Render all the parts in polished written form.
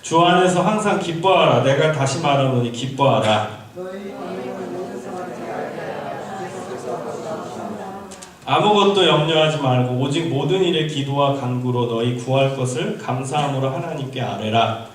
주 안에서 항상 기뻐하라. 내가 다시 말하노니 기뻐하라. 아무것도 염려하지 말고 오직 모든 일에 기도와 간구로 너희 구할 것을 감사함으로 하나님께 아뢰라.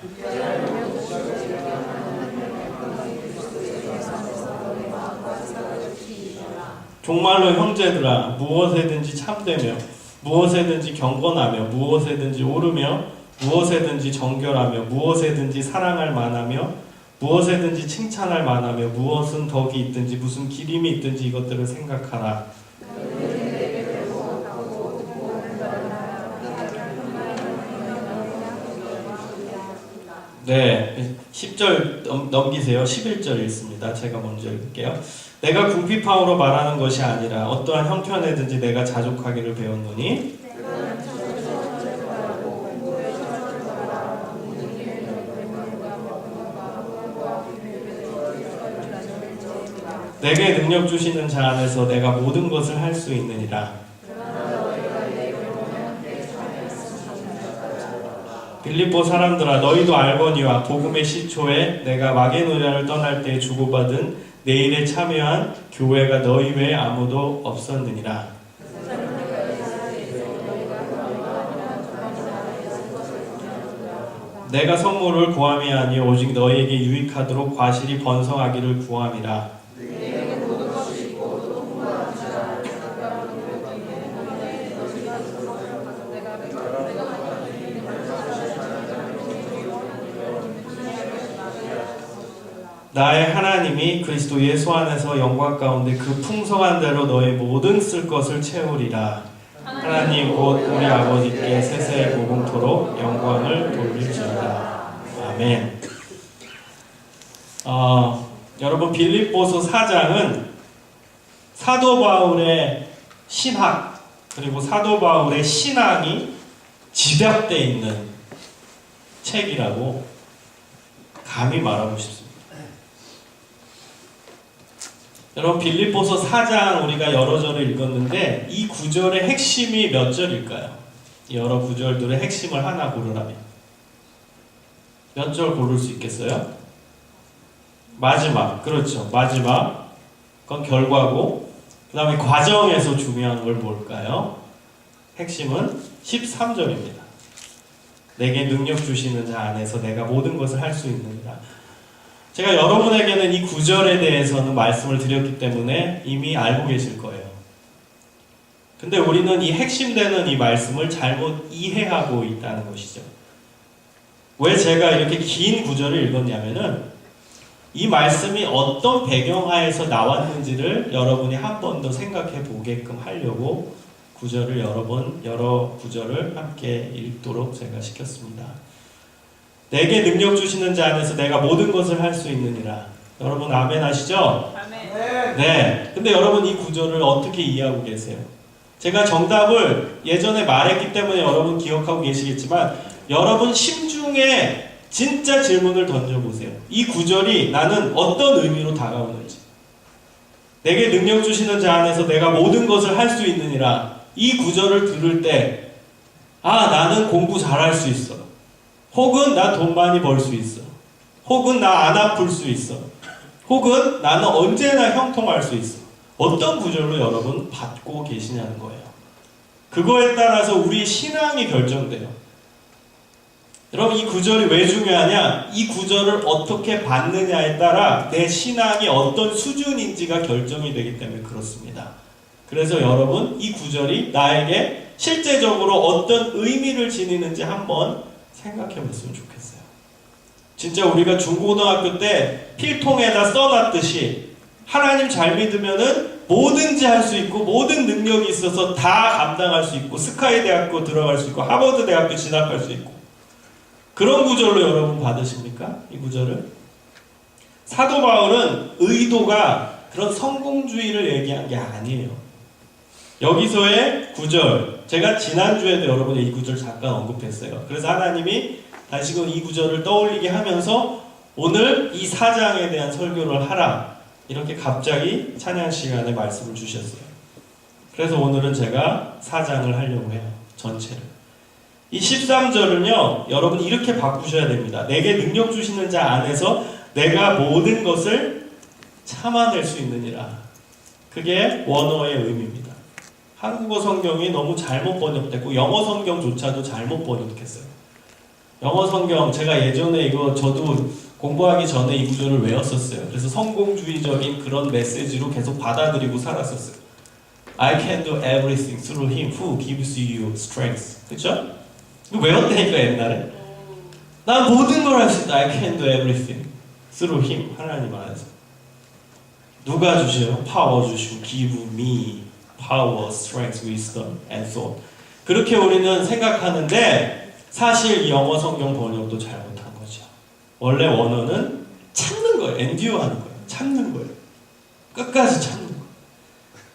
정말로 형제들아, 무엇에든지 참되며 무엇에든지 경건하며 무엇에든지 오르며 무엇에든지 정결하며 무엇에든지 사랑할 만하며 무엇에든지 칭찬할 만하며 무엇은 덕이 있든지 무슨 기림이 있든지 이것들을 생각하라. 네, 10절 넘기세요. 11절 읽습니다. 제가 먼저 읽을게요. 내가 궁핍함으로 말하는 것이 아니라 어떠한 형편에든지 내가 자족하기를 배웠노니 내게 능력 주시는 자 안에서 내가 모든 것을 할 수 있느니라. 빌립보 사람들아, 너희도 알거니와 복음의 시초에 내가 마게도냐를 떠날 때 주고받은 내 일에 참여한 교회가 너희 외에 아무도 없었느니라. 내가 선물을 구함이 아니요 오직 너희에게 유익하도록 과실이 번성하기를 구함이라. 나의 하나님이 그리스도 예수 안에서 영광 가운데 그 풍성한 대로 너의 모든 쓸 것을 채우리라. 하나님 곧 우리 아버지께 세세 무궁토록 영광을 돌릴지어다. 아멘. 여러분, 빌립보서 4장은 사도 바울의 신학 그리고 사도 바울의 신앙이 집약되어 있는 책이라고 감히 말하고 싶습니다. 여러분, 빌립보서 4장 우리가 여러 절을 읽었는데 이 구절의 핵심이 몇 절일까요? 여러 구절들의 핵심을 하나 고르라면 몇 절 고를 수 있겠어요? 마지막, 그렇죠. 마지막, 그건 결과고 그 다음에 과정에서 중요한 걸 뭘까요? 핵심은 13절입니다. 내게 능력 주시는 자 안에서 내가 모든 것을 할 수 있느니라. 제가 여러분에게는 이 구절에 대해서는 말씀을 드렸기 때문에 이미 알고 계실 거예요. 근데 우리는 이 핵심되는 이 말씀을 잘못 이해하고 있다는 것이죠. 왜 제가 이렇게 긴 구절을 읽었냐면은 이 말씀이 어떤 배경하에서 나왔는지를 여러분이 한 번 더 생각해 보게끔 하려고 구절을 여러 구절을 함께 읽도록 제가 시켰습니다. 내게 능력 주시는 자 안에서 내가 모든 것을 할 수 있느니라. 여러분 아멘 하시죠? 아멘. 네. 근데 여러분 이 구절을 어떻게 이해하고 계세요? 제가 정답을 예전에 말했기 때문에 여러분 기억하고 계시겠지만 여러분 심중에 진짜 질문을 던져보세요. 이 구절이 나는 어떤 의미로 다가오는지. 내게 능력 주시는 자 안에서 내가 모든 것을 할 수 있느니라. 이 구절을 들을 때 나는 공부 잘할 수 있어. 혹은 나 돈 많이 벌 수 있어. 혹은 나 안 아플 수 있어. 혹은 나는 언제나 형통할 수 있어. 어떤 구절로 여러분 받고 계시냐는 거예요. 그거에 따라서 우리 신앙이 결정돼요. 여러분 이 구절이 왜 중요하냐? 이 구절을 어떻게 받느냐에 따라 내 신앙이 어떤 수준인지가 결정이 되기 때문에 그렇습니다. 그래서 여러분 이 구절이 나에게 실제적으로 어떤 의미를 지니는지 한번 생각해 봤으면 좋겠어요. 진짜 우리가 중고등학교 때 필통에다 써놨듯이 하나님 잘 믿으면은 뭐든지 할 수 있고 모든 능력이 있어서 다 감당할 수 있고 스카이 대학교 들어갈 수 있고 하버드 대학교 진학할 수 있고 그런 구절로 여러분 받으십니까? 이 구절을? 사도 바울은 의도가 그런 성공주의를 얘기한 게 아니에요. 여기서의 구절, 제가 지난주에도 여러분의 이 구절 잠깐 언급했어요. 그래서 하나님이 다시금 이 구절을 떠올리게 하면서 오늘 이 4장에 대한 설교를 하라 이렇게 갑자기 찬양 시간에 말씀을 주셨어요. 그래서 오늘은 제가 4장을 하려고 해요. 전체를. 이 13절은요, 여러분 이렇게 바꾸셔야 됩니다. 내게 능력 주시는 자 안에서 내가 모든 것을 참아낼 수 있느니라. 그게 원어의 의미입니다. 한국어 성경이 너무 잘못 번역됐고 영어 성경조차도 잘못 번역했어요. 영어 성경 제가 예전에 이거 저도 공부하기 전에 이 구절을 외웠었어요. 그래서 성공주의적인 그런 메시지로 계속 받아들이고 살았었어요. I can do everything through him who gives you strength. 그쵸? 이거 외웠다니까 옛날에. 난 모든 걸 할 수 있다. I can do everything through him. 하나님 안에서. 누가 주셔요? 파워 주시고 give me power, strength, wisdom, and so on. 그렇게 우리는 생각하는데 사실 영어 성경 번역도 잘못한 거죠. 원래 원어는 참는 거예요. 엔듀어하는 거예요. 참는 거예요. 끝까지 참는 거예요.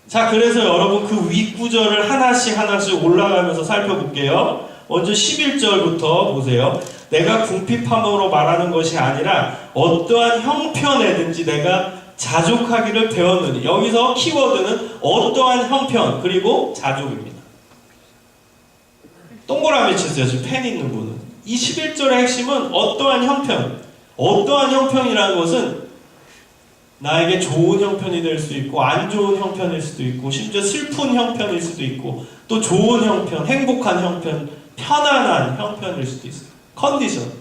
자, 그래서 여러분 그 윗구절을 하나씩 올라가면서 살펴볼게요. 먼저 11절부터 보세요. 내가 궁핍함으로 말하는 것이 아니라 어떠한 형편에든지 내가 자족하기를 배웠느니. 여기서 키워드는 어떠한 형편 그리고 자족입니다. 동그라미 치세요. 지금 펜 있는 분은. 이 11절의 핵심은 어떠한 형편. 어떠한 형편이라는 것은 나에게 좋은 형편이 될 수 있고 안 좋은 형편일 수도 있고 심지어 슬픈 형편일 수도 있고 또 좋은 형편, 행복한 형편, 편안한 형편일 수도 있어요. 컨디션.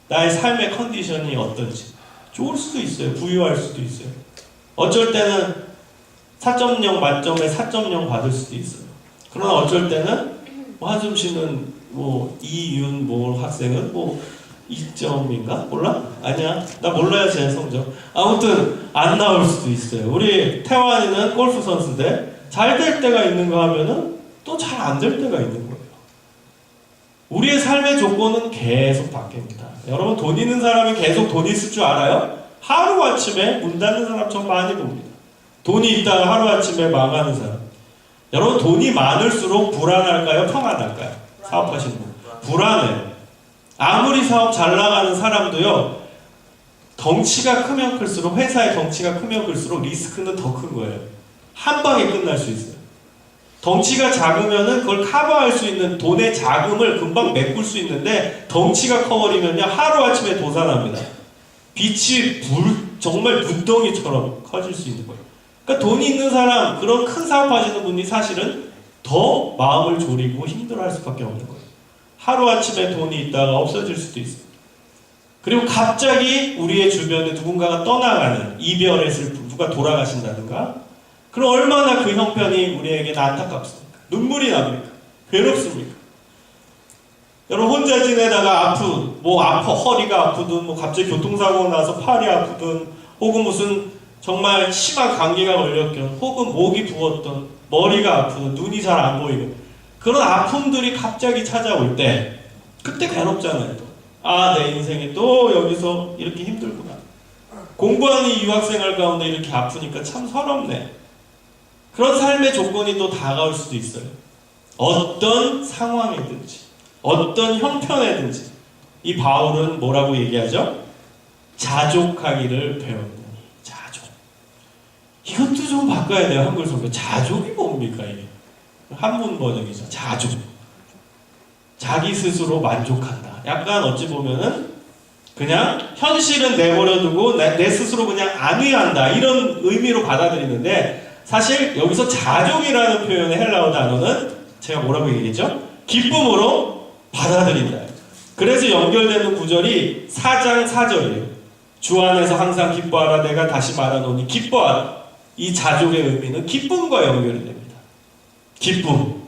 나의 삶의 컨디션이 어떤지. 좋을 수도 있어요. 부유할 수도 있어요. 어쩔 때는 4.0 만점에 4.0 받을 수도 있어요. 그러나 어쩔 때는 한숨 쉬는 이윤 학생은 2점인가? 몰라? 아니야. 나 몰라요, 제 성적. 아무튼 안 나올 수도 있어요. 우리 태환이는 골프 선수인데 잘 될 때가 있는가 하면은 또 잘 안 될 때가 있는 거예요. 우리의 삶의 조건은 계속 바뀝니다. 여러분 돈 있는 사람이 계속 돈 있을 줄 알아요? 하루아침에 문 닫는 사람 좀 많이 봅니다. 돈이 있다가 하루아침에 망하는 사람. 여러분 돈이 많을수록 불안할까요? 평안할까요? 사업하시는 분. 불안해요. 아무리 사업 잘 나가는 사람도요. 덩치가 크면 클수록 회사의 덩치가 크면 클수록 리스크는 더 큰 거예요. 한 방에 끝날 수 있어요. 덩치가 작으면은 그걸 커버할 수 있는 돈의 자금을 금방 메꿀 수 있는데 덩치가 커버리면요 하루아침에 도산합니다. 빛이 정말 눈덩이처럼 커질 수 있는 거예요. 그러니까 돈이 있는 사람, 그런 큰 사업하시는 분이 사실은 더 마음을 졸이고 힘들어할 수밖에 없는 거예요. 하루아침에 돈이 있다가 없어질 수도 있어요. 그리고 갑자기 우리의 주변에 누군가가 떠나가는 이별의 슬픔, 누가 돌아가신다든가 그럼 얼마나 그 형편이 우리에게는 안타깝습니까? 눈물이 납니까? 괴롭습니까? 여러분 혼자 지내다가 허리가 아프든 갑자기 교통사고 나서 팔이 아프든 혹은 무슨 정말 심한 감기가 걸렸든 혹은 목이 부었든 머리가 아프든 눈이 잘 안 보이든 그런 아픔들이 갑자기 찾아올 때 그때 괴롭잖아요. 내 인생이 또 여기서 이렇게 힘들구나. 공부하는 이 유학생활 가운데 이렇게 아프니까 참 서럽네. 그런 삶의 조건이 또 다가올 수도 있어요. 어떤 상황이든지 어떤 형편이든지 이 바울은 뭐라고 얘기하죠? 자족하기를 배웠느니. 자족. 이것도 좀 바꿔야 돼요. 한글 성경. 자족이 뭡니까 이게? 한문 번역이죠. 자족. 자기 스스로 만족한다. 약간 어찌 보면은 그냥 현실은 내버려두고 내 스스로 그냥 안위한다. 이런 의미로 받아들이는데 사실 여기서 자족이라는 표현의 헬라어 단어는 제가 뭐라고 얘기했죠? 기쁨으로 받아들인다. 그래서 연결되는 구절이 4장 4절이에요. 주 안에서 항상 기뻐하라. 내가 다시 말하노니 기뻐하라. 이 자족의 의미는 기쁨과 연결이 됩니다. 기쁨.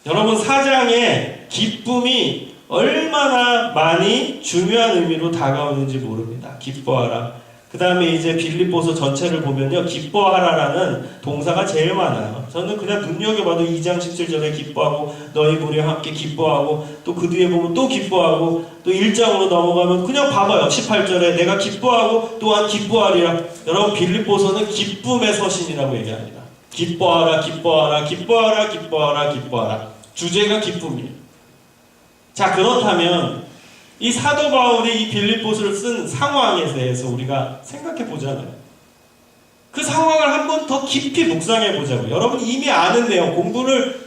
여러분 4장에 기쁨이 얼마나 많이 중요한 의미로 다가오는지 모릅니다. 기뻐하라. 그 다음에 이제 빌립보서 전체를 보면요. 기뻐하라라는 동사가 제일 많아요. 저는 그냥 눈여겨봐도 2장 17절에 기뻐하고 너희 무리와 함께 기뻐하고 또 그 뒤에 보면 또 기뻐하고 또 1장으로 넘어가면 그냥 봐봐요. 18절에 내가 기뻐하고 또한 기뻐하리라. 여러분 빌립보서는 기쁨의 서신이라고 얘기합니다. 기뻐하라 기뻐하라 기뻐하라 기뻐하라 기뻐하라. 주제가 기쁨이에요. 자 그렇다면 이 사도 바울이 이 빌립보서를 쓴 상황에 대해서 우리가 생각해 보잖아요. 그 상황을 한번 더 깊이 묵상해 보자고요. 여러분 이미 아는 내용,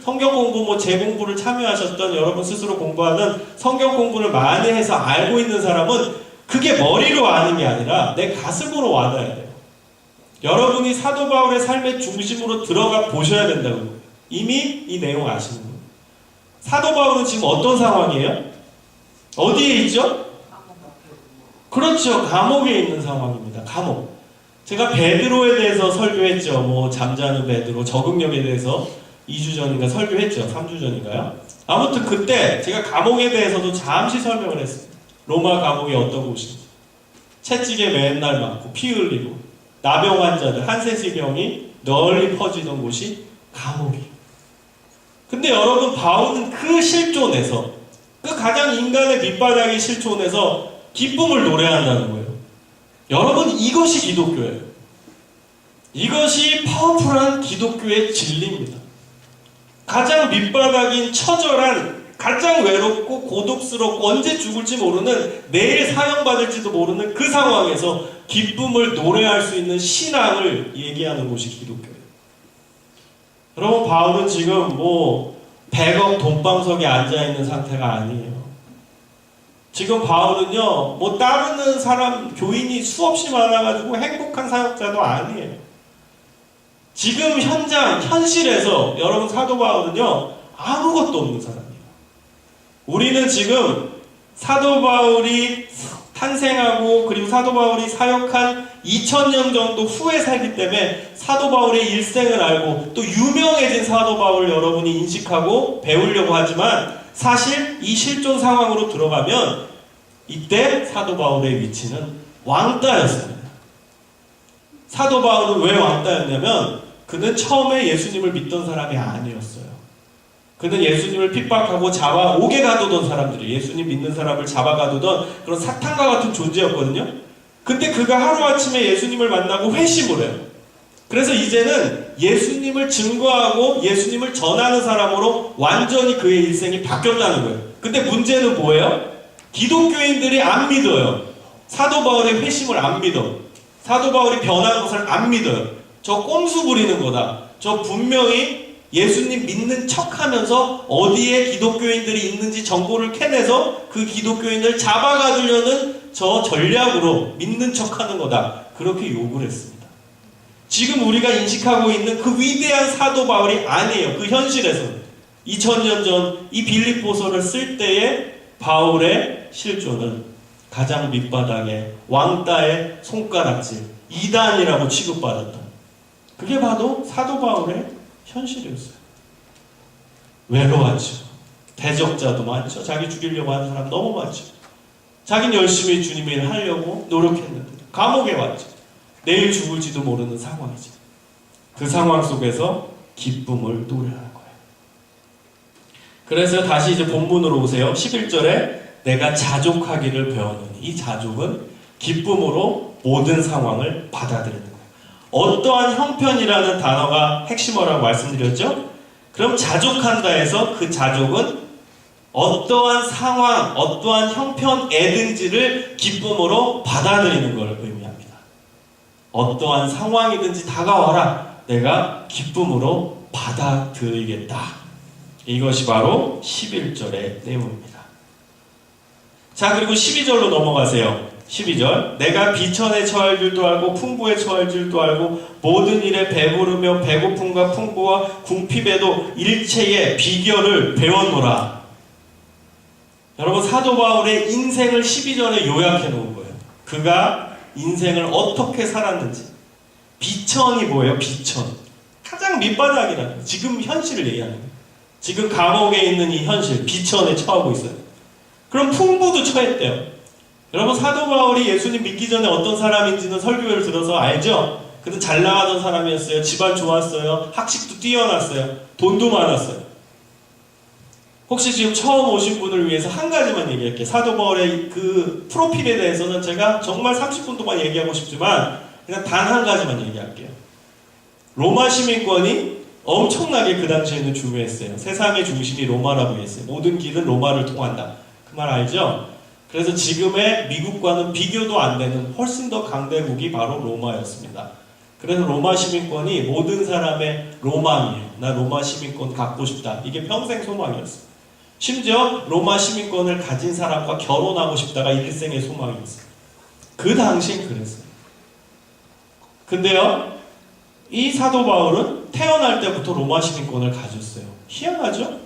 성경 공부, 재공부를 참여하셨던 여러분 스스로 공부하는 성경 공부를 많이 해서 알고 있는 사람은 그게 머리로 아는 게 아니라 내 가슴으로 와닿아야 돼요. 여러분이 사도 바울의 삶의 중심으로 들어가 보셔야 된다고요. 이미 이 내용 아시는 거예요. 사도 바울은 지금 어떤 상황이에요? 어디에 있죠? 그렇죠. 감옥에 있는 상황입니다. 감옥. 제가 베드로에 대해서 설교했죠. 잠자는 베드로, 적응력에 대해서 2주 전인가 설교했죠. 3주 전인가요? 아무튼 그때 제가 감옥에 대해서도 잠시 설명을 했습니다. 로마 감옥이 어떤 곳인지. 채찍에 맨날 맞고 피 흘리고 나병 환자들, 한세시병이 널리 퍼지던 곳이 감옥이에요. 근데 여러분 바울은 그 실존에서, 그 가장 인간의 밑바닥의 실존에서 기쁨을 노래한다는 거예요. 여러분 이것이 기독교예요. 이것이 파워풀한 기독교의 진리입니다. 가장 밑바닥인 처절한, 가장 외롭고 고독스럽고 언제 죽을지 모르는, 내일 사형받을지도 모르는 그 상황에서 기쁨을 노래할 수 있는 신앙을 얘기하는 곳이 기독교예요. 여러분 바울은 지금 100억 돈방석에 앉아있는 상태가 아니에요. 지금 바울은요, 따르는 사람, 교인이 수없이 많아가지고 행복한 사역자도 아니에요. 지금 현실에서 여러분 사도 바울은요, 아무것도 없는 사람이에요. 우리는 지금 사도 바울이 탄생하고 그리고 사도 바울이 사역한 2000년 정도 후에 살기 때문에 사도 바울의 일생을 알고 또 유명해진 사도 바울을 여러분이 인식하고 배우려고 하지만 사실 이 실존 상황으로 들어가면 이때 사도 바울의 위치는 왕따였습니다. 사도 바울은 왜 왕따였냐면 그는 처음에 예수님을 믿던 사람이 아니었어요. 그는 예수님을 핍박하고 옥에 가두던 사람들이, 예수님 믿는 사람을 잡아가두던 그런 사탄과 같은 존재였거든요. 근데 그가 하루아침에 예수님을 만나고 회심을 해요. 그래서 이제는 예수님을 증거하고 예수님을 전하는 사람으로 완전히 그의 일생이 바뀌었다는 거예요. 근데 문제는 뭐예요? 기독교인들이 안 믿어요. 사도 바울의 회심을 안 믿어. 사도 바울이 변한 것을 안 믿어요. 저 꼼수 부리는 거다. 저 분명히 예수님 믿는 척하면서 어디에 기독교인들이 있는지 정보를 캐내서 그 기독교인을 잡아가두려는 저 전략으로 믿는 척하는 거다. 그렇게 욕을 했습니다. 지금 우리가 인식하고 있는 그 위대한 사도 바울이 아니에요. 그 현실에서는. 2000년 전 이 빌립보서를 쓸 때의 바울의 실존은 가장 밑바닥에 왕따의 손가락질, 이단이라고 취급받았던, 그게 바로 사도 바울의 현실이었어요. 외로웠죠. 대적자도 많죠. 자기 죽이려고 하는 사람 너무 많죠. 자기는 열심히 주님 일 하려고 노력했는데 감옥에 왔죠. 내일 죽을지도 모르는 상황이죠. 그 상황 속에서 기쁨을 노래하는 거예요. 그래서 다시 이제 본문으로 오세요. 11절에 내가 자족하기를 배웠느니, 이 자족은 기쁨으로 모든 상황을 받아들이는 거예요. 어떠한 형편이라는 단어가 핵심어라고 말씀드렸죠? 그럼 자족한다에서 그 자족은 어떠한 상황, 어떠한 형편에든지를 기쁨으로 받아들이는 걸 의미합니다. 어떠한 상황이든지 다가와라. 내가 기쁨으로 받아들이겠다. 이것이 바로 11절의 내용입니다. 자, 그리고 12절로 넘어가세요. 12절. 내가 비천에 처할 줄도 알고 풍부에 처할 줄도 알고 모든 일에 배부르며 배고픔과 풍부와 궁핍에도 일체의 비결을 배웠노라. 여러분 사도 바울의 인생을 12절에 요약해 놓은 거예요. 그가 인생을 어떻게 살았는지. 비천이 뭐예요? 비천. 가장 밑바닥이라는 거예요. 지금 현실을 얘기하는 거예요. 지금 감옥에 있는 이 현실, 비천에 처하고 있어요. 그럼 풍부도 처했대요. 여러분 사도 바울이 예수님 믿기 전에 어떤 사람인지는 설교를 들어서 알죠? 그는 잘 나가던 사람이었어요. 집안 좋았어요. 학식도 뛰어났어요. 돈도 많았어요. 혹시 지금 처음 오신 분을 위해서 한 가지만 얘기할게요. 사도 바울의 그 프로필에 대해서는 제가 정말 30분 동안 얘기하고 싶지만 그냥 단 한 가지만 얘기할게요. 로마 시민권이 엄청나게 그 당시에는 중요했어요. 세상의 중심이 로마라고 했어요. 모든 길은 로마를 통한다. 그 말 알죠? 그래서 지금의 미국과는 비교도 안 되는 훨씬 더 강대국이 바로 로마였습니다. 그래서 로마 시민권이 모든 사람의 로망이에요. 나 로마 시민권 갖고 싶다. 이게 평생 소망이었어요. 심지어 로마 시민권을 가진 사람과 결혼하고 싶다가 일생의 소망이었어요. 그 당시엔 그랬어요. 근데요, 이 사도 바울은 태어날 때부터 로마 시민권을 가졌어요. 희한하죠?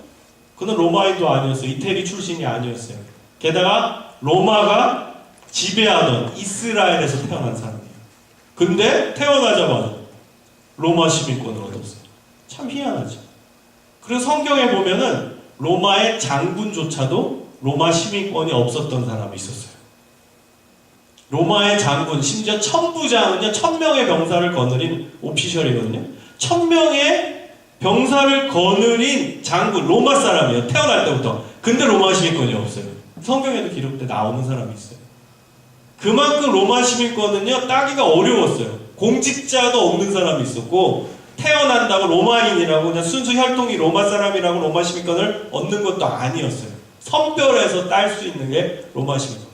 그는 로마인도 아니었어요. 이태리 출신이 아니었어요. 게다가 로마가 지배하던 이스라엘에서 태어난 사람이에요. 근데 태어나자마자 로마 시민권을 얻었어요. 참 희한하죠. 그리고 성경에 보면은 로마의 장군조차도 로마 시민권이 없었던 사람이 있었어요. 로마의 장군, 심지어 천부장은요, 1000명의 병사를 거느린 오피셜이거든요. 1000명의 병사를 거느린 장군, 로마 사람이에요. 태어날 때부터. 근데 로마 시민권이 없어요. 성경에도 기록돼 나오는 사람이 있어요. 그만큼 로마 시민권은요, 따기가 어려웠어요. 공직자도 없는 사람이 있었고, 태어난다고 로마인이라고 그냥 순수 혈통이 로마 사람이라고 로마 시민권을 얻는 것도 아니었어요. 선별해서 딸 수 있는 게 로마 시민권.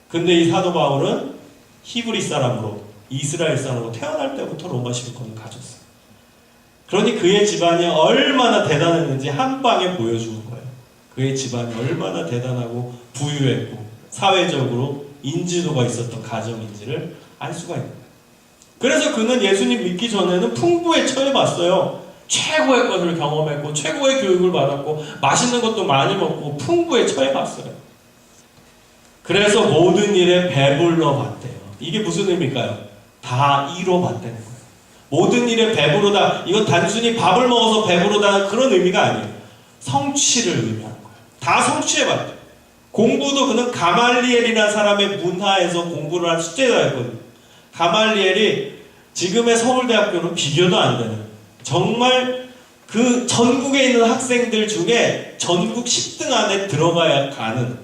근데 이 사도 바울은 히브리 사람으로, 이스라엘 사람으로 태어날 때부터 로마 시민권을 가졌어요. 그러니 그의 집안이 얼마나 대단했는지 한 방에 보여주는 거예요. 그의 집안이 얼마나 대단하고 부유했고 사회적으로 인지도가 있었던 가정인지를 알 수가 있는 거예요. 그래서 그는 예수님 믿기 전에는 풍부에 처해봤어요. 최고의 것을 경험했고 최고의 교육을 받았고 맛있는 것도 많이 먹고 풍부에 처해봤어요. 그래서 모든 일에 배불러 봤대요. 이게 무슨 의미일까요? 다 이뤄봤다는 거예요. 모든 일에 배부르다. 이건 단순히 밥을 먹어서 배부르다는 그런 의미가 아니에요. 성취를 의미하는 거예요. 다 성취해봤대요. 공부도 그는 가말리엘이라는 사람의 문화에서 공부를 한 수제자였거든요. 가말리엘이 지금의 서울대학교는 비교도 안 되는, 정말 그 전국에 있는 학생들 중에 전국 10등 안에 들어가야 가는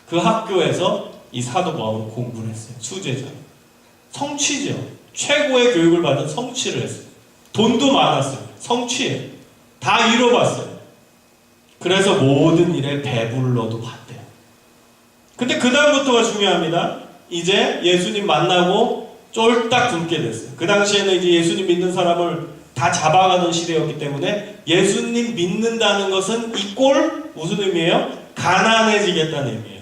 그 학교에서 이 사도 바울은 공부를 했어요. 수제자. 성취죠. 최고의 교육을 받은 성취를 했어요. 돈도 많았어요. 성취예요. 다 이뤄봤어요. 그래서 모든 일에 배불러도 봤대요. 근데 그 다음부터가 중요합니다. 이제 예수님 만나고 쫄딱 굶게 됐어요. 그 당시에는 이제 예수님 믿는 사람을 다 잡아가는 시대였기 때문에 예수님 믿는다는 것은 이꼴 무슨 의미예요? 가난해지겠다는 의미예요.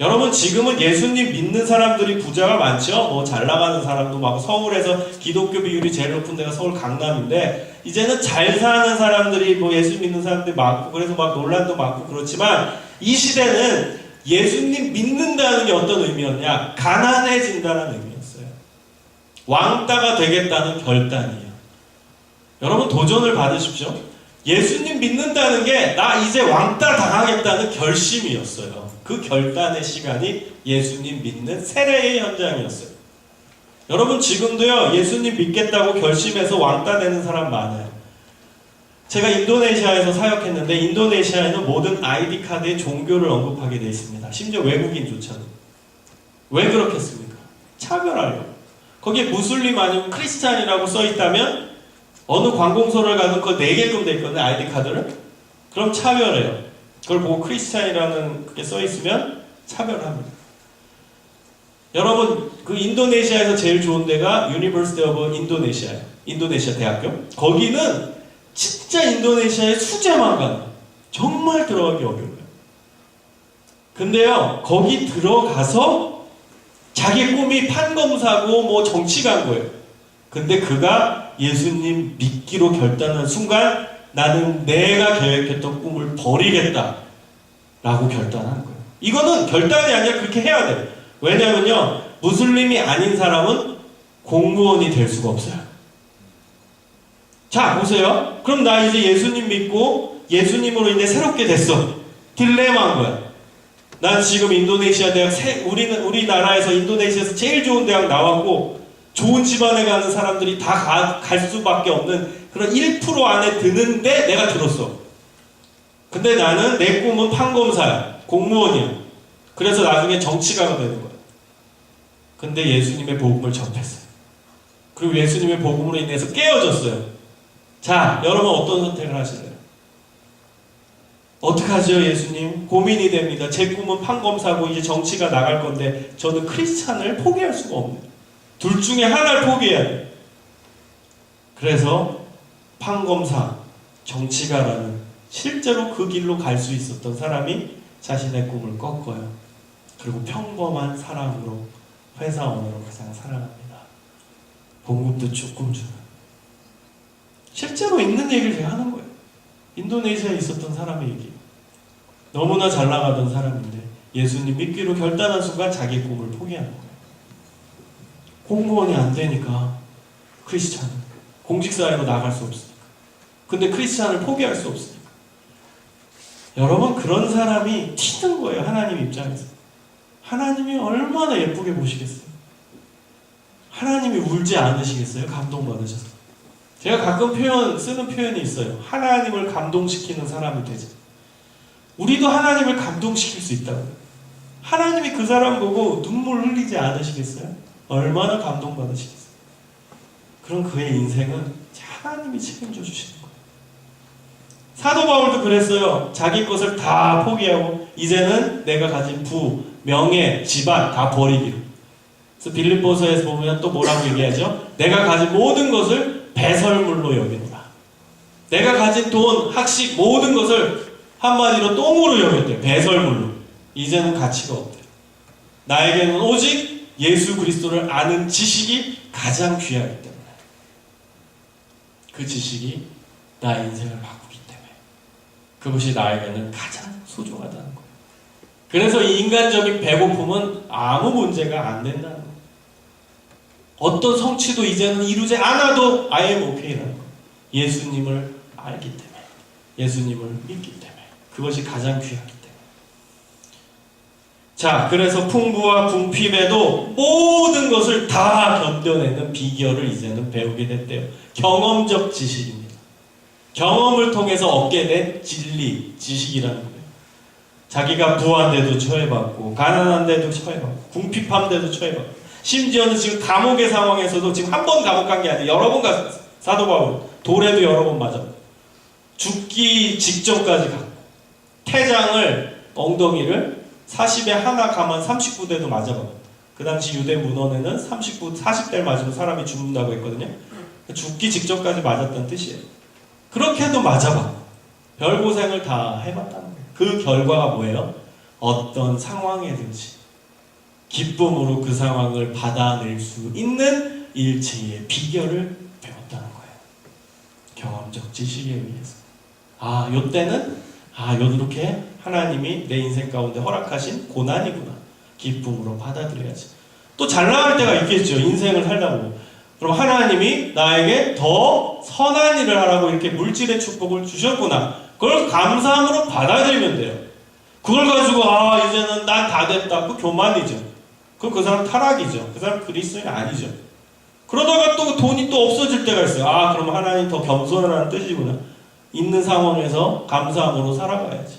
여러분, 지금은 예수님 믿는 사람들이 부자가 많죠? 뭐 잘 나가는 사람도 많고, 서울에서 기독교 비율이 제일 높은 데가 서울 강남인데, 이제는 잘 사는 사람들이 뭐 예수 믿는 사람들이 많고, 그래서 막 논란도 많고 그렇지만, 이 시대는 예수님 믿는다는 게 어떤 의미였냐? 가난해진다는 의미였어요. 왕따가 되겠다는 결단이에요. 여러분, 도전을 받으십시오. 예수님 믿는다는 게 나 이제 왕따 당하겠다는 결심이었어요. 그 결단의 시간이 예수님 믿는 세례의 현장이었어요. 여러분, 지금도요, 예수님 믿겠다고 결심해서 왕따 되는 사람 많아요. 제가 인도네시아에서 사역했는데, 인도네시아에는 모든 아이디 카드에 종교를 언급하게 되어 있습니다. 심지어 외국인조차도. 왜 그렇겠습니까? 차별하려고. 거기에 무슬림 아니면 크리스찬이라고 써있다면 어느 관공서를 가든 그거 4개끔 돼 있거든요, 아이디 카드를. 그럼 차별해요. 그걸 보고 크리스찬이라는 그게 써있으면 차별합니다. 여러분, 그 인도네시아에서 제일 좋은 데가 유니버시티 오브 인도네시아예요. 인도네시아 대학교. 거기는 진짜 인도네시아의 수재만 가요. 정말 들어가기 어려워요. 근데요, 거기 들어가서 자기 꿈이 판검사고 뭐 정치가인 거예요. 근데 그가 예수님 믿기로 결단한 순간 나는 내가 계획했던 꿈을 버리겠다 라고 결단하는 거예요. 이거는 결단이 아니라 그렇게 해야 돼요. 왜냐면요, 무슬림이 아닌 사람은 공무원이 될 수가 없어요. 자, 보세요. 그럼 나 이제 예수님 믿고 예수님으로 인해 새롭게 됐어. 딜레마인 거야. 난 지금 인도네시아 대학, 우리나라에서 인도네시아에서 제일 좋은 대학 나왔고 좋은 집안에 가는 사람들이 다 갈 수밖에 없는 그런 1% 안에 드는데 내가 들었어. 근데 나는 내 꿈은 판검사야. 공무원이야. 그래서 나중에 정치가가 되는 거야. 근데 예수님의 복음을 접했어요. 그리고 예수님의 복음으로 인해서 깨어졌어요. 자, 여러분 어떤 선택을 하실래요? 어떡하죠, 예수님? 고민이 됩니다. 제 꿈은 판검사고 이제 정치가 나갈 건데 저는 크리스찬을 포기할 수가 없네요. 둘 중에 하나를 포기해야 돼요. 그래서 판검사, 정치가라는 실제로 그 길로 갈 수 있었던 사람이 자신의 꿈을 꺾어요. 그리고 평범한 사람으로, 회사원으로 그냥 살아갑니다. 봉급도 조금 주는. 실제로 있는 얘기를 제가 하는 거예요. 인도네시아에 있었던 사람의 얘기. 너무나 잘 나가던 사람인데 예수님 믿기로 결단한 순간 자기 꿈을 포기하는 거예요. 공무원이 안 되니까 크리스찬은 공직사회로 나갈 수 없으니까. 근데 크리스찬을 포기할 수 없으니까. 여러분, 그런 사람이 튀는 거예요. 하나님 입장에서. 하나님이 얼마나 예쁘게 보시겠어요? 하나님이 울지 않으시겠어요? 감동받으셔서. 제가 가끔 쓰는 표현이 있어요. 하나님을 감동시키는 사람이 되자. 우리도 하나님을 감동시킬 수 있다고요. 하나님이 그 사람 보고 눈물 흘리지 않으시겠어요? 얼마나 감동받으시겠어요? 그럼 그의 인생은 하나님이 책임져 주시는 거예요. 사도 바울도 그랬어요. 자기 것을 다 포기하고 이제는 내가 가진 부, 명예, 집안 다 버리기로. 그래서 빌립보서에서 보면 또 뭐라고 얘기하죠? 내가 가진 모든 것을 배설물로 여기노라. 내가 가진 돈, 학식 모든 것을 한마디로 똥으로 여겼대요. 배설물로. 이제는 가치가 없대요. 나에게는 오직 예수 그리스도를 아는 지식이 가장 귀하기 때문에. 그 지식이 나의 인생을 바꾸기 때문에. 그것이 나에게는 가장 소중하다는 거예요. 그래서 이 인간적인 배고픔은 아무 문제가 안 된다는 거예요. 어떤 성취도 이제는 이루지 않아도 I am okay라는 거예요. 예수님을 알기 때문에. 예수님을 믿기 때문에. 그것이 가장 귀하기 때문에. 자, 그래서 풍부와 궁핍에도 모든 것을 다 견뎌내는 비결을 이제는 배우게 됐대요. 경험적 지식입니다. 경험을 통해서 얻게 된 진리, 지식이라는 거예요. 자기가 부한데도 처해봤고, 가난한데도 처해봤고, 궁핍한데도 처해봤고, 심지어는 지금 감옥의 상황에서도 지금 한 번 감옥 간 게 아니라 여러 번 갔어요. 사도 바울 돌에도 여러 번 맞았고, 죽기 직전까지 갔고, 태장을, 엉덩이를 40에 하나 가만 39대도 맞아봤고, 그 당시 유대 문헌에는 40대를 맞으면 사람이 죽는다고 했거든요. 죽기 직전까지 맞았다는 뜻이에요. 그렇게도 맞아봤고 별고생을 다 해봤다는 거예요. 그 결과가 뭐예요? 어떤 상황이든지 기쁨으로 그 상황을 받아낼 수 있는 일체의 비결을 배웠다는 거예요. 경험적 지식에 의해서. 요때는 이렇게 하나님이 내 인생 가운데 허락하신 고난이구나. 기쁨으로 받아들여야지. 또 잘 나갈 때가 있겠죠. 인생을 살다 보면. 그럼 하나님이 나에게 더 선한 일을 하라고 이렇게 물질의 축복을 주셨구나. 그걸 감사함으로 받아들이면 돼요. 그걸 가지고 이제는 난 다 됐다. 그 교만이죠. 그럼 그 사람 타락이죠. 그 사람 그리스도인이 아니죠. 그러다가 또 돈이 또 없어질 때가 있어요. 그럼 하나님 더 겸손하라는 뜻이구나. 있는 상황에서 감사함으로 살아가야지.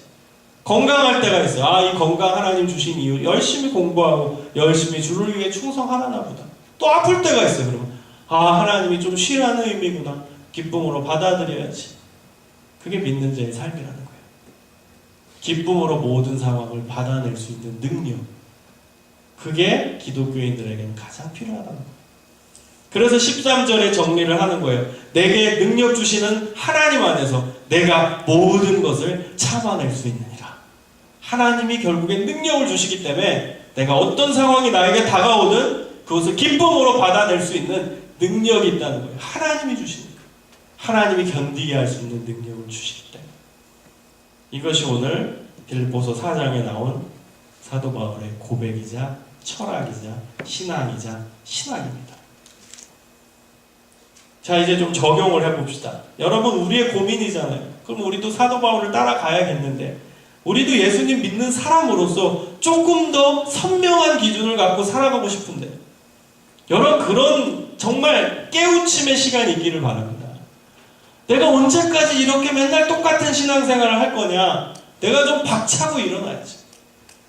건강할 때가 있어요. 이 건강 하나님 주신 이유 열심히 공부하고 열심히 주를 위해 충성하나 보다. 또 아플 때가 있어요. 그러면 하나님이 좀 쉬라는 의미구나. 기쁨으로 받아들여야지. 그게 믿는 자의 삶이라는 거예요. 기쁨으로 모든 상황을 받아낼 수 있는 능력. 그게 기독교인들에게는 가장 필요하다는 거예요. 그래서 13절에 정리를 하는 거예요. 내게 능력 주시는 하나님 안에서 내가 모든 것을 참아낼 수 있느니라. 하나님이 결국엔 능력을 주시기 때문에 내가 어떤 상황이 나에게 다가오든 그것을 기쁨으로 받아낼 수 있는 능력이 있다는 거예요. 하나님이 주시니까. 하나님이 견디게 할 수 있는 능력을 주시기 때문에. 이것이 오늘 빌립보서 4장에 나온 사도 바울의 고백이자 철학이자 신앙이자 신학입니다. 자, 이제 좀 적용을 해봅시다. 여러분, 우리의 고민이잖아요. 그럼 우리도 사도 바울을 따라가야겠는데 우리도 예수님 믿는 사람으로서 조금 더 선명한 기준을 갖고 살아가고 싶은데 여러분, 그런 정말 깨우침의 시간이 있기를 바랍니다. 내가 언제까지 이렇게 맨날 똑같은 신앙생활을 할 거냐? 내가 좀 박차고 일어나야지.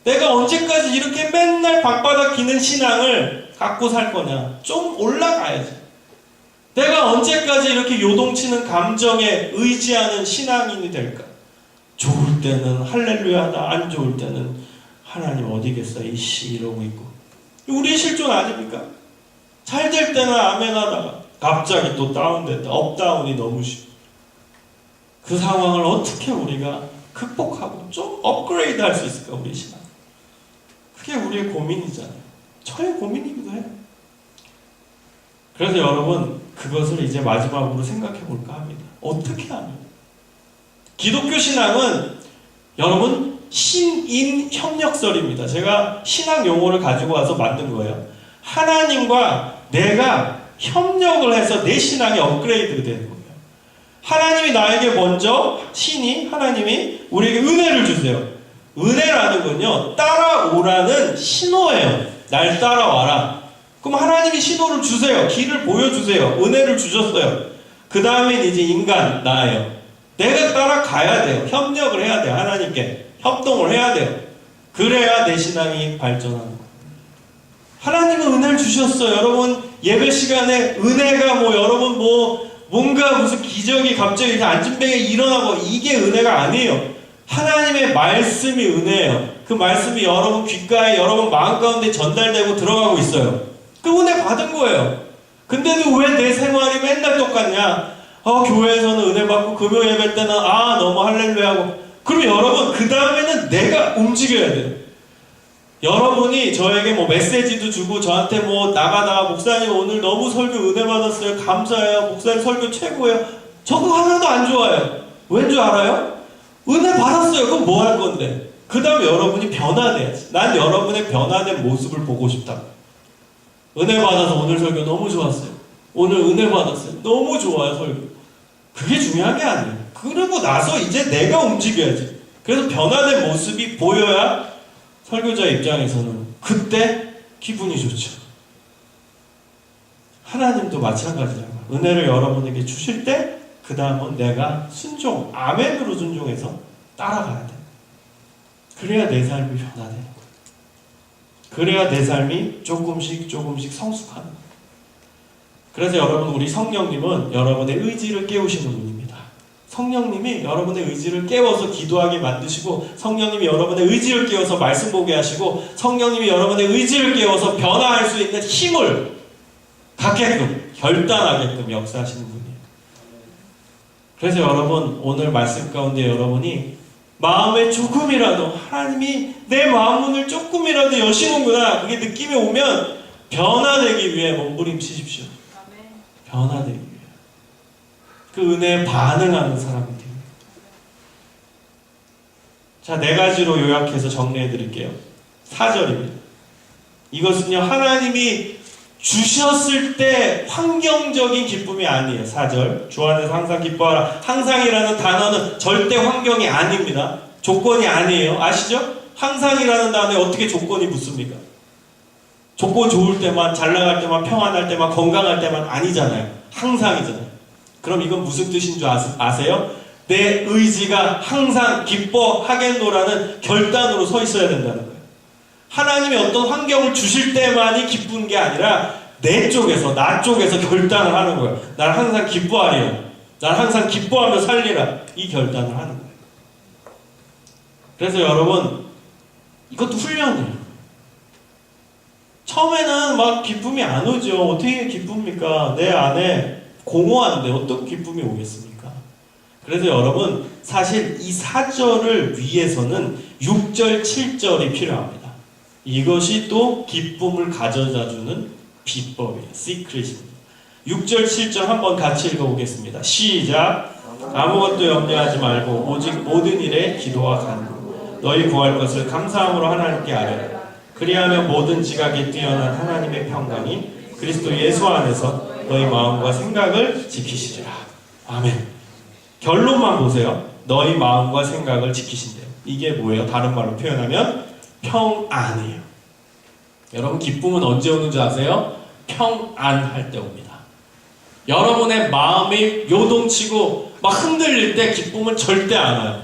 내가 언제까지 이렇게 맨날 방바닥 기는 신앙을 갖고 살 거냐? 좀 올라가야지. 내가 언제까지 이렇게 요동치는 감정에 의지하는 신앙인이 될까? 좋을 때는 할렐루야다, 안 좋을 때는 하나님 어디 계세요? 이씨 이러고 있고. 우리의 실존 아닙니까? 잘 될 때는 아멘 하다가 갑자기 또 다운됐다. 업다운이 너무 심해. 그 상황을 어떻게 우리가 극복하고 좀 업그레이드 할 수 있을까, 우리 신앙. 그게 우리의 고민이잖아요. 저의 고민이기도 해요. 그래서 여러분, 그것을 이제 마지막으로 생각해 볼까 합니다. 어떻게 하면? 기독교 신앙은 여러분, 신인 협력설입니다. 제가 신앙 용어를 가지고 와서 만든 거예요. 하나님과 내가 협력을 해서 내 신앙이 업그레이드가 되는 거예요. 하나님이 나에게 먼저, 하나님이 우리에게 은혜를 주세요. 은혜라는 건요, 따라오라는 신호예요. 날 따라와라. 그럼 하나님이 신호를 주세요. 길을 보여주세요. 은혜를 주셨어요. 그 다음엔 이제 인간, 나예요. 내가 따라가야 돼요. 협력을 해야 돼요. 하나님께 협동을 해야 돼요. 그래야 내 신앙이 발전하는 거예요. 하나님은 은혜를 주셨어요. 여러분, 예배 시간에 은혜가 여러분 뭔가 무슨 기적이 갑자기 안진뱅에 일어나고, 이게 은혜가 아니에요. 하나님의 말씀이 은혜예요. 그 말씀이 여러분 귓가에, 여러분 마음 가운데 전달되고 들어가고 있어요. 그 은혜 받은 거예요. 근데도 왜 내 생활이 맨날 똑같냐? 교회에서는 은혜 받고 금요 예배 때는 너무 할렐루야하고. 그럼 여러분, 그 다음에는 내가 움직여야 돼요. 여러분이 저에게 메시지도 주고 저한테 나가다가 목사님 오늘 너무 설교 은혜 받았어요. 감사해요. 목사님 설교 최고예요. 저거 하나도 안 좋아요. 왠 줄 알아요? 은혜 받았어요. 그럼 뭐 할 건데? 그 다음에 여러분이 변화돼야지. 난 여러분의 변화된 모습을 보고 싶다. 은혜 받아서 오늘 설교 너무 좋았어요. 오늘 은혜 받았어요. 너무 좋아요, 설교. 그게 중요한 게 아니에요. 그러고 나서 이제 내가 움직여야지. 그래서 변화된 모습이 보여야 설교자 입장에서는 그때 기분이 좋죠. 하나님도 마찬가지라고. 은혜를 여러분에게 주실 때 그 다음은 내가 순종, 아멘으로 순종해서 따라가야 돼. 그래야 내 삶이 변화되는 거예요. 그래야 내 삶이 조금씩 성숙하는 거예요. 그래서 여러분, 우리 성령님은 여러분의 의지를 깨우시는 분입니다. 성령님이 여러분의 의지를 깨워서 기도하게 만드시고, 성령님이 여러분의 의지를 깨워서 말씀 보게 하시고, 성령님이 여러분의 의지를 깨워서 변화할 수 있는 힘을 갖게끔, 결단하게끔 역사하시는 분이에요. 그래서 여러분, 오늘 말씀 가운데 여러분이 마음에 조금이라도 하나님이 내 마음 문을 조금이라도 여시는구나, 그게 느낌이 오면 변화되기 위해 몸부림치십시오. 변화되기 위해. 그 은혜에 반응하는 사람이 됩니다. 자, 4가지로 요약해서 정리해 드릴게요. 4절입니다. 이것은요, 하나님이 주셨을 때 환경적인 기쁨이 아니에요. 4절. 주 안에서 항상 기뻐하라. 항상이라는 단어는 절대 환경이 아닙니다. 조건이 아니에요. 아시죠? 항상이라는 단어에 어떻게 조건이 붙습니까? 조건 좋을 때만, 잘 나갈 때만, 평안할 때만, 건강할 때만 아니잖아요. 항상이잖아요. 그럼 이건 무슨 뜻인 줄 아세요? 내 의지가 항상 기뻐하겠노라는 결단으로 서 있어야 된다는 거예요. 하나님이 어떤 환경을 주실 때만이 기쁜 게 아니라 내 쪽에서, 나 쪽에서 결단을 하는 거예요. 난 항상 기뻐하리라. 난 항상 기뻐하며 살리라. 이 결단을 하는 거예요. 그래서 여러분, 이것도 훈련이에요. 처음에는 막 기쁨이 안 오죠. 어떻게 기쁩니까? 내 안에 공허한데 어떤 기쁨이 오겠습니까? 그래서 여러분, 사실 이 4절을 위해서는 6절, 7절이 필요합니다. 이것이 또 기쁨을 가져다주는 비법이에요. 시크릿입니다. 6절, 7절 한번 같이 읽어보겠습니다. 시작. 아무것도 염려하지 말고 오직 모든 일에 기도와 간구, 너희 구할 것을 감사함으로 하나님께 아뢰라. 그리하면 모든 지각에 뛰어난 하나님의 평강이 그리스도 예수 안에서 너희 마음과 생각을 지키시리라. 아멘. 결론만 보세요. 너희 마음과 생각을 지키신대요. 이게 뭐예요? 다른 말로 표현하면 평안이에요. 여러분, 기쁨은 언제 오는 줄 아세요? 평안할 때 옵니다. 여러분의 마음이 요동치고 막 흔들릴 때 기쁨은 절대 안 와요.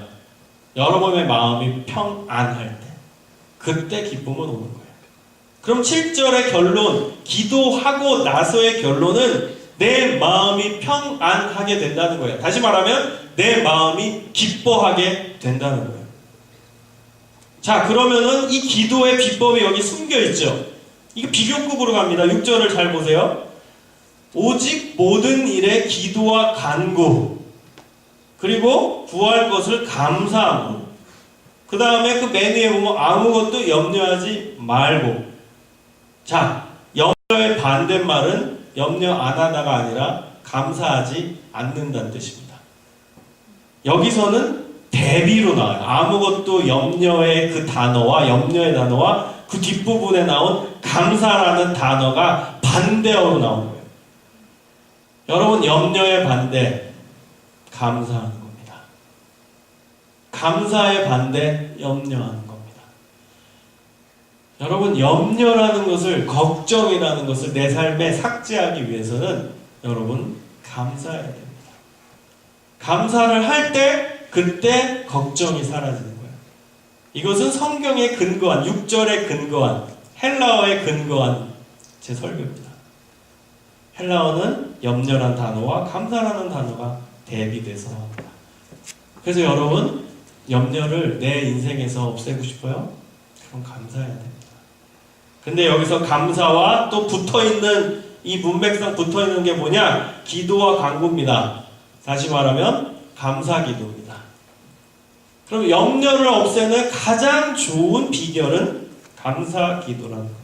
여러분의 마음이 평안할 때, 그때 기쁨은 오는 거예요. 그럼 7절의 결론, 기도하고 나서의 결론은 내 마음이 평안하게 된다는 거예요. 다시 말하면 내 마음이 기뻐하게 된다는 거예요. 자, 그러면은 이 기도의 비법이 여기 숨겨 있죠. 이거 비교급으로 갑니다. 6절을 잘 보세요. 오직 모든 일에 기도와 간구, 그리고 구할 것을 감사함으로. 그 다음에 그 맨 위에 보면 아무것도 염려하지 말고. 자, 염려의 반대말은 염려 안 하다가 아니라 감사하지 않는다는 뜻입니다. 여기서는 대비로 나와요. 아무것도 염려의 그 단어와 염려의 단어와 그 뒷부분에 나온 감사라는 단어가 반대어로 나오는 거예요. 여러분, 염려의 반대, 감사하는 겁니다. 감사의 반대, 염려하는 겁니다. 여러분, 염려라는 것을, 걱정이라는 것을 내 삶에 삭제하기 위해서는 여러분, 감사해야 됩니다. 감사를 할 때, 그때 걱정이 사라지는 거예요. 이것은 성경에 근거한, 6절에 근거한, 헬라어에 근거한 제 설교입니다. 헬라어는 염려란 단어와 감사라는 단어가 대비돼서 나옵니다. 그래서 여러분, 염려를 내 인생에서 없애고 싶어요? 그럼 감사해야 됩니다. 근데 여기서 감사와 또 붙어있는, 이 문맥상 붙어있는 게 뭐냐? 기도와 간구입니다. 다시 말하면 감사 기도입니다. 그럼 염려를 없애는 가장 좋은 비결은 감사 기도라는 거예요.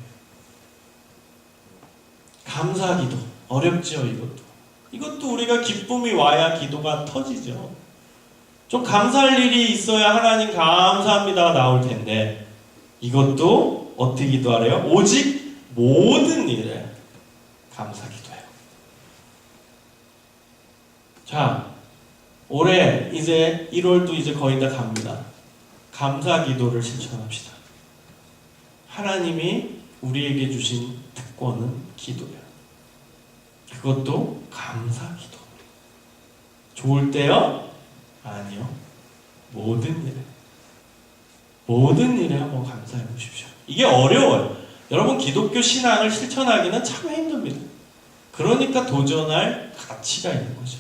감사 기도. 어렵죠, 이것도. 이것도 우리가 기쁨이 와야 기도가 터지죠. 좀 감사할 일이 있어야 하나님 감사합니다가 나올 텐데, 이것도 어떻게 기도하래요? 오직 모든 일에 감사 기도해요. 자, 올해 이제 1월도 이제 거의 다 갑니다. 감사 기도를 실천합시다. 하나님이 우리에게 주신 특권은 기도예요. 그것도 감사 기도. 좋을 때요? 아니요. 모든 일에 한번 감사해 보십시오. 이게 어려워요. 여러분, 기독교 신앙을 실천하기는 참 힘듭니다. 그러니까 도전할 가치가 있는 거죠.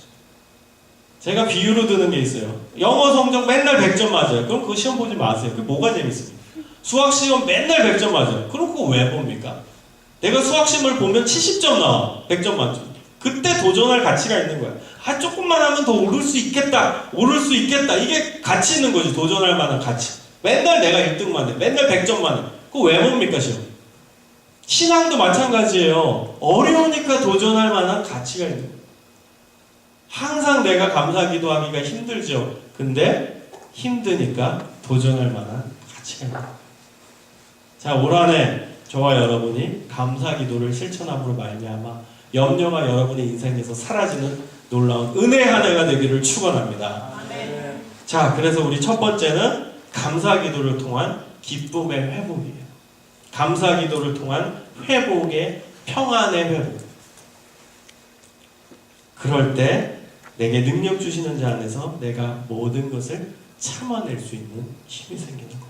제가 비유로 드는 게 있어요. 영어 성적 맨날 100점 맞아요. 그럼 그거 시험 보지 마세요. 그게 뭐가 재밌습니까? 수학 시험 맨날 100점 맞아요. 그럼 그거 왜 봅니까? 내가 수학 시험을 보면 70점 나와. 100점 만점. 그때 도전할 가치가 있는 거야. 아, 조금만 하면 더 오를 수 있겠다. 이게 가치 있는 거지. 도전할 만한 가치. 맨날 내가 1등만 해. 맨날 100점만 해. 그거 왜 봅니까, 시험? 신앙도 마찬가지예요. 어려우니까 도전할 만한 가치가 있는 거예요. 항상 내가 감사 기도하기가 힘들죠. 근데 힘드니까 도전할 만한 가치가 있는 거예요. 자, 올 한 해 저와 여러분이 감사 기도를 실천함으로 말미암아 염려가 여러분의 인생에서 사라지는 놀라운 은혜 한 해가 되기를 축원합니다. 아멘. 자, 그래서 우리 첫 번째는 감사 기도를 통한 기쁨의 회복이에요. 감사 기도를 통한 회복의 평안의 회복. 그럴 때 내게 능력 주시는 자 안에서 내가 모든 것을 참아낼 수 있는 힘이 생기는 거예요.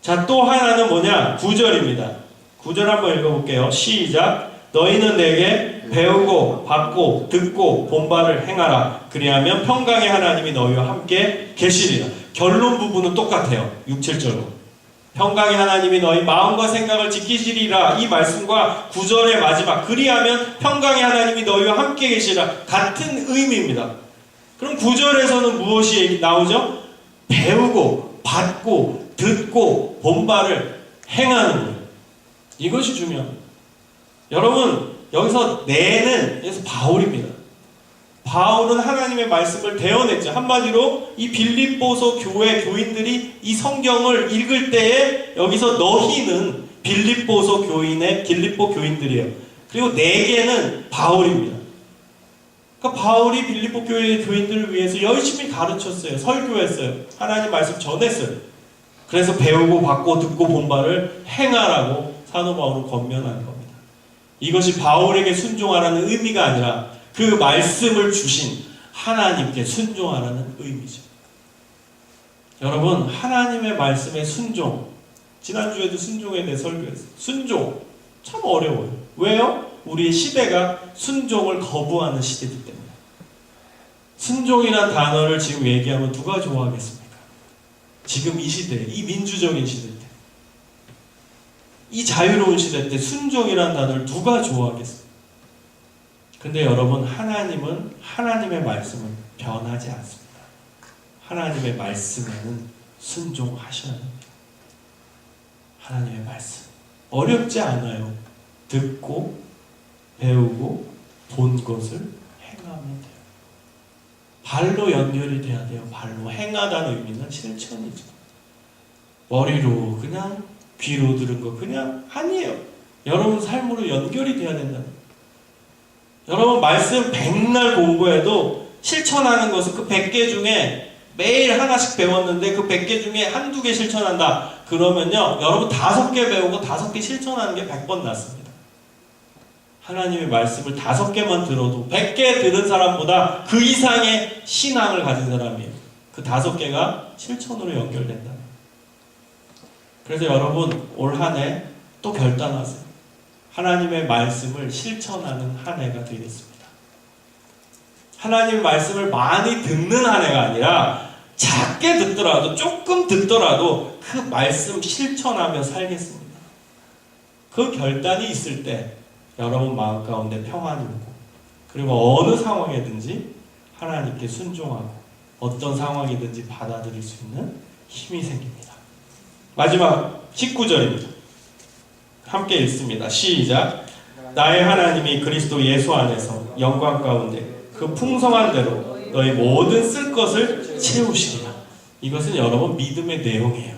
자, 또 하나는 뭐냐? 9절입니다. 9절 한번 읽어볼게요. 시작. 너희는 내게 배우고 받고 듣고 본 바를 행하라. 그리하면 평강의 하나님이 너희와 함께 계시리라. 결론 부분은 똑같아요. 6, 7절로. 평강의 하나님이 너희 마음과 생각을 지키시리라. 이 말씀과 9절의 마지막. 그리하면 평강의 하나님이 너희와 함께 계시리라. 같은 의미입니다. 그럼 9절에서는 무엇이 나오죠? 배우고 받고 듣고 본 바를 행하는 거예요. 이것이 중요합니다. 여러분, 여기서 내는 여기서 바울입니다. 바울은 하나님의 말씀을 대언했죠. 한마디로 이 빌립보서 교회 교인들이 이 성경을 읽을 때에 여기서 너희는 빌립보서 교인의 빌립보 교인들이에요. 그리고 내게는 바울입니다. 그러니까 바울이 빌립보 교회 교인들을 위해서 열심히 가르쳤어요. 설교했어요. 하나님 말씀 전했어요. 그래서 배우고 받고 듣고 본 바를 행하라고 사도 바울은 권면하는 겁니다. 이것이 바울에게 순종하라는 의미가 아니라 그 말씀을 주신 하나님께 순종하라는 의미죠. 여러분, 하나님의 말씀에 순종. 지난주에도 순종에 대해 설교했어요. 순종. 참 어려워요. 왜요? 우리의 시대가 순종을 거부하는 시대이기 때문에. 순종이란 단어를 지금 얘기하면 누가 좋아하겠습니까? 지금 이 시대에, 이 민주적인 시대 때, 이 자유로운 시대 때 순종이란 단어를 누가 좋아하겠습니까? 근데 여러분, 하나님은 하나님의 말씀은 변하지 않습니다. 하나님의 말씀에는 순종하셔야 합니다. 하나님의 말씀 어렵지 않아요. 듣고 배우고 본 것을 행하면 돼요. 발로 연결이 돼야 돼요. 발로 행하다는 의미는 실천이죠. 머리로 그냥 귀로 들은 거 그냥 아니에요. 여러분 삶으로 연결이 돼야 된다는 거예요. 여러분 말씀 백날 공부해도 실천하는 것은 그 100개 중에 매일 하나씩 배웠는데 그 100개 중에 한두 개 실천한다. 그러면요, 여러분 5개 배우고 5개 실천하는 게 100번 낫습니다. 하나님의 말씀을 5개만 들어도 100개 들은 사람보다 그 이상의 신앙을 가진 사람이에요. 그 5개가 실천으로 연결된다. 그래서 여러분 올 한 해 또 결단하세요. 하나님의 말씀을 실천하는 한 해가 되겠습니다. 하나님의 말씀을 많이 듣는 한 해가 아니라 작게 듣더라도 조금 듣더라도 그 말씀 실천하며 살겠습니다. 그 결단이 있을 때 여러분 마음 가운데 평안이 오고, 그리고 어느 상황이든지 하나님께 순종하고 어떤 상황이든지 받아들일 수 있는 힘이 생깁니다. 마지막 19절입니다. 함께 읽습니다. 시작. 나의 하나님이 그리스도 예수 안에서 영광 가운데 그 풍성한 대로 너희 모든 쓸 것을 채우시리라. 이것은 여러분 믿음의 내용이에요.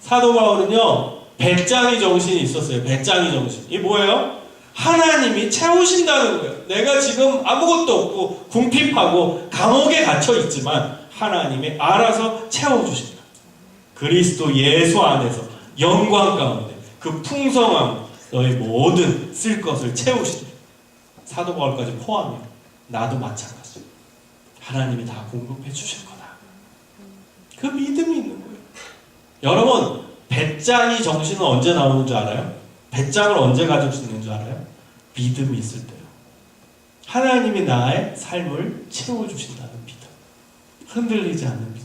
사도 바울은요, 배짱이 정신이 있었어요. 배짱이 정신. 이게 뭐예요? 하나님이 채우신다는 거예요. 내가 지금 아무것도 없고 궁핍하고 감옥에 갇혀 있지만 하나님이 알아서 채워주신다. 그리스도 예수 안에서 영광 가운데 그 풍성함 너희 모든 쓸 것을 채우시리라. 사도 바울까지 포함해요. 나도 마찬가지예요. 하나님이 다 공급해 주실 거다. 그 믿음이 있는 거예요. 여러분, 배짱이 정신은 언제 나오는 줄 알아요? 배짱을 언제 가질 수 있는 줄 알아요? 믿음이 있을 때요. 하나님이 나의 삶을 채워주신다는 믿음. 흔들리지 않는 믿음.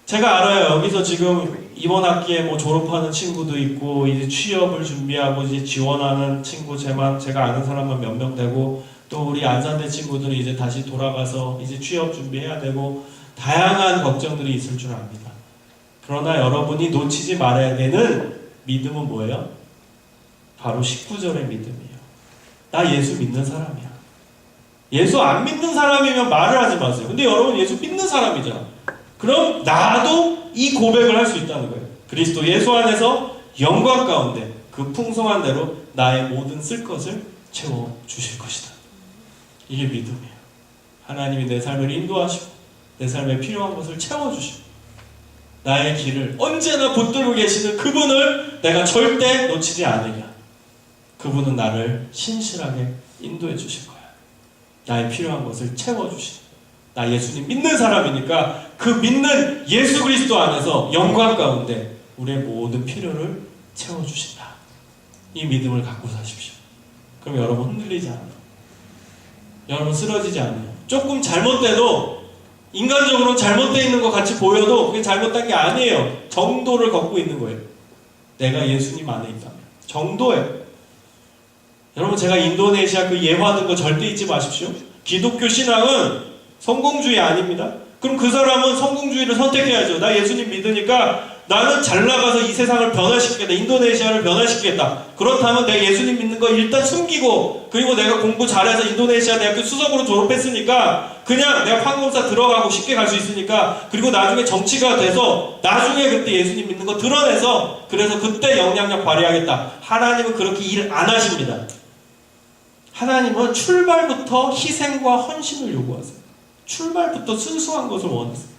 제가 알아요. 여기서 지금 이번 학기에 뭐 졸업하는 친구도 있고, 이제 취업을 준비하고 이제 지원하는 친구, 제가 아는 사람만 몇 명 되고, 또 우리 안산대 친구들이 이제 다시 돌아가서 이제 취업 준비해야 되고, 다양한 걱정들이 있을 줄 압니다. 그러나 여러분이 놓치지 말아야 되는 믿음은 뭐예요? 바로 19절의 믿음이에요. 나 예수 믿는 사람이야. 예수 안 믿는 사람이면 말을 하지 마세요. 근데 여러분 예수 믿는 사람이잖아. 그럼 나도 이 고백을 할 수 있다는 거예요. 그리스도 예수 안에서 영광 가운데 그 풍성한 대로 나의 모든 쓸 것을 채워주실 것이다. 이게 믿음이에요. 하나님이 내 삶을 인도하시고 내 삶에 필요한 것을 채워주시고 나의 길을 언제나 붙들고 계시는 그분을 내가 절대 놓치지 않으랴. 그분은 나를 신실하게 인도해 주실 거야. 나의 필요한 것을 채워주시고, 나 예수님 믿는 사람이니까 그 믿는 예수 그리스도 안에서 영광 가운데 우리의 모든 필요를 채워주신다. 이 믿음을 갖고 사십시오. 그럼 여러분 흔들리지 않아요. 여러분 쓰러지지 않아요. 조금 잘못돼도, 인간적으로 잘못되어 있는 것 같이 보여도 그게 잘못된 게 아니에요. 정도를 걷고 있는 거예요. 내가 예수님 안에 있다면. 정도예요. 여러분, 제가 인도네시아 그 예화든 거 절대 잊지 마십시오. 기독교 신앙은 성공주의 아닙니다. 그럼 그 사람은 성공주의를 선택해야죠. 나 예수님 믿으니까 나는 잘 나가서 이 세상을 변화시키겠다. 인도네시아를 변화시키겠다. 그렇다면 내가 예수님 믿는 거 일단 숨기고, 그리고 내가 공부 잘해서 인도네시아 대학교 수석으로 졸업했으니까 그냥 내가 판검사 들어가고 쉽게 갈 수 있으니까, 그리고 나중에 정치가 돼서 나중에 그때 예수님 믿는 거 드러내서 그래서 그때 영향력 발휘하겠다. 하나님은 그렇게 일 안 하십니다. 하나님은 출발부터 희생과 헌신을 요구하세요. 출발부터 순수한 것을 원하세요.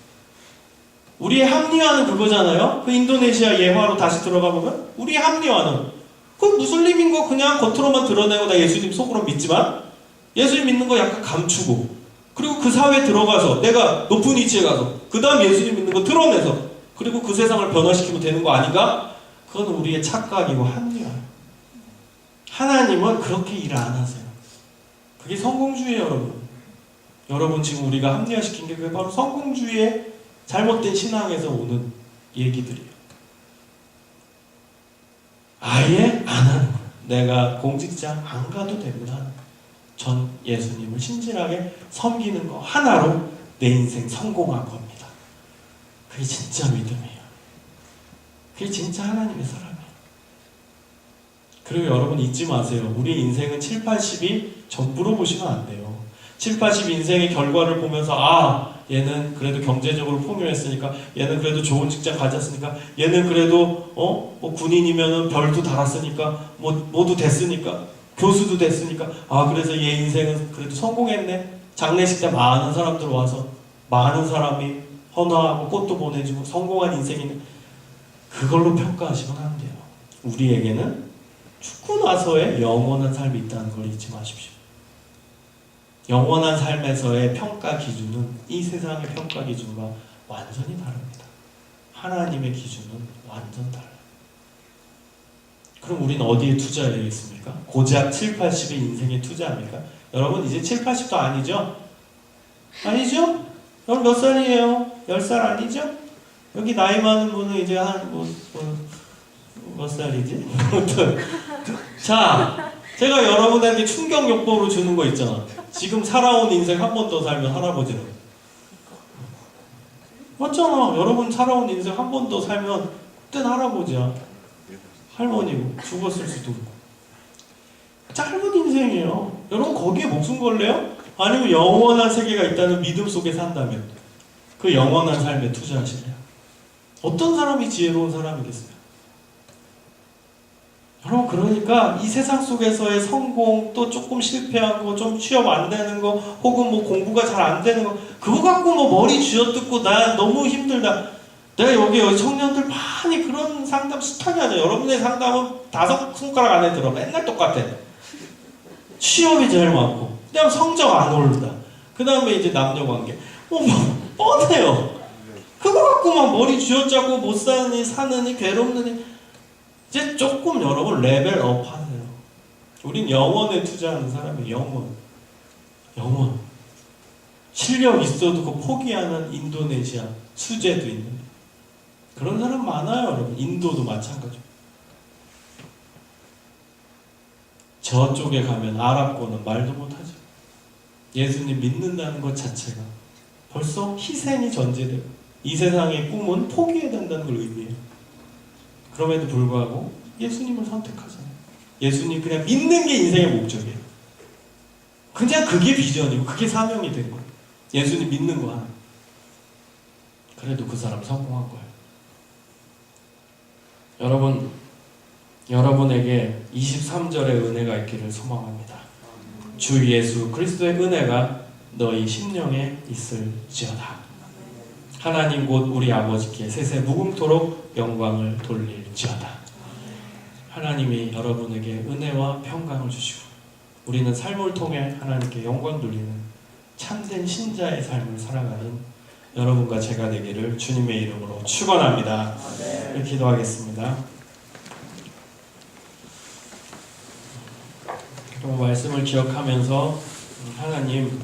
우리의 합리화는 그거잖아요. 그 인도네시아 예화로 다시 들어가 보면 우리의 합리화는 그 무슬림인 거 그냥 겉으로만 드러내고 나 예수님 속으로 믿지만 예수님 믿는 거 약간 감추고, 그리고 그 사회에 들어가서 내가 높은 위치에 가서 그 다음 예수님 믿는 거 드러내서 그리고 그 세상을 변화시키면 되는 거 아닌가? 그건 우리의 착각이고 합리화예요. 하나님은 그렇게 일 안 하세요. 그게 성공주의예요, 여러분. 여러분 지금 우리가 합리화시킨 게 그게 바로 성공주의의 잘못된 신앙에서 오는 얘기들이에요. 아예 안 하는 거야. 내가 공직장 안 가도 되구나. 전 예수님을 신실하게 섬기는 거 하나로 내 인생 성공한 겁니다. 그게 진짜 믿음이에요. 그게 진짜 하나님의 사랑이에요. 그리고 여러분 잊지 마세요. 우리 인생은 7, 80이 전부로 보시면 안 돼요. 7, 80 인생의 결과를 보면서 얘는 그래도 경제적으로 풍요했으니까, 얘는 그래도 좋은 직장 가졌으니까, 얘는 그래도 뭐 군인이면은 별도 달았으니까, 모두 됐으니까, 교수도 됐으니까, 그래서 얘 인생은 그래도 성공했네. 장례식 때 많은 사람들 와서 많은 사람이 헌화하고 꽃도 보내주고 성공한 인생이네. 그걸로 평가하시면 안 돼요. 우리에게는 죽고 나서의 영원한 삶이 있다는 걸 잊지 마십시오. 영원한 삶에서의 평가 기준은 이 세상의 평가 기준과 완전히 다릅니다. 하나님의 기준은 완전 달라요. 그럼 우리는 어디에 투자해야겠습니까? 고작 7, 80의 인생에 투자합니까? 여러분 이제 7, 80도 아니죠? 아니죠? 여러분 몇 살이에요? 10살 아니죠? 여기 나이 많은 분은 이제 몇 살이지? 자, 제가 여러분에게 충격요법으로 주는 거 있잖아. 지금 살아온 인생 한 번 더 살면 할아버지로. 맞잖아. 여러분 살아온 인생 한 번 더 살면 그땐 할아버지야. 할머니고 죽었을 수도 있고. 짧은 인생이에요. 여러분 거기에 목숨 걸래요? 아니면 영원한 세계가 있다는 믿음 속에 산다면 그 영원한 삶에 투자하실래요? 어떤 사람이 지혜로운 사람이겠어요? 여러분 그러니까 이 세상 속에서의 성공, 또 조금 실패한 거, 좀 취업 안 되는 거, 혹은 뭐 공부가 잘 안 되는 거, 그거 갖고 뭐 머리 쥐어뜯고 나 너무 힘들다. 내가 여기 청년들 많이 그런 상담 숱하게 하죠. 여러분의 상담은 5손가락 안에 들어. 맨날 똑같아. 취업이 제일 많고, 그 다음 성적 안 오른다. 그 다음에 이제 남녀관계. 뭐 뻔해요. 그거 갖고만 머리 쥐어짜고 못 사느니 사느니 괴롭느니. 이제 조금 여러분 레벨업 하세요. 우린 영원에 투자하는 사람이에요. 영원. 실력 있어도 그 포기하는 인도네시아 수재도 있는데 그런 사람 많아요. 여러분 인도도 마찬가지고. 저쪽에 가면 아랍권은 말도 못하죠. 예수님 믿는다는 것 자체가 벌써 희생이 전제돼요. 이 세상의 꿈은 포기해야 된다는 걸 의미해요. 그럼에도 불구하고 예수님을 선택하잖아요. 예수님 그냥 믿는 게 인생의 목적이에요. 그냥 그게 비전이고 그게 사명이 된 거예요. 예수님 믿는 거 하나. 그래도 그 사람 성공한 거예요. 여러분, 여러분에게 23절의 은혜가 있기를 소망합니다. 주 예수 그리스도의 은혜가 너희 심령에 있을지어다. 하나님 곧 우리 아버지께 세세 무궁토록 영광을 돌릴지어다. 하나님이 여러분에게 은혜와 평강을 주시고 우리는 삶을 통해 하나님께 영광 돌리는 참된 신자의 삶을 살아가는 여러분과 제가 되기를 주님의 이름으로 축원합니다. 네. 기도하겠습니다. 말씀을 기억하면서 하나님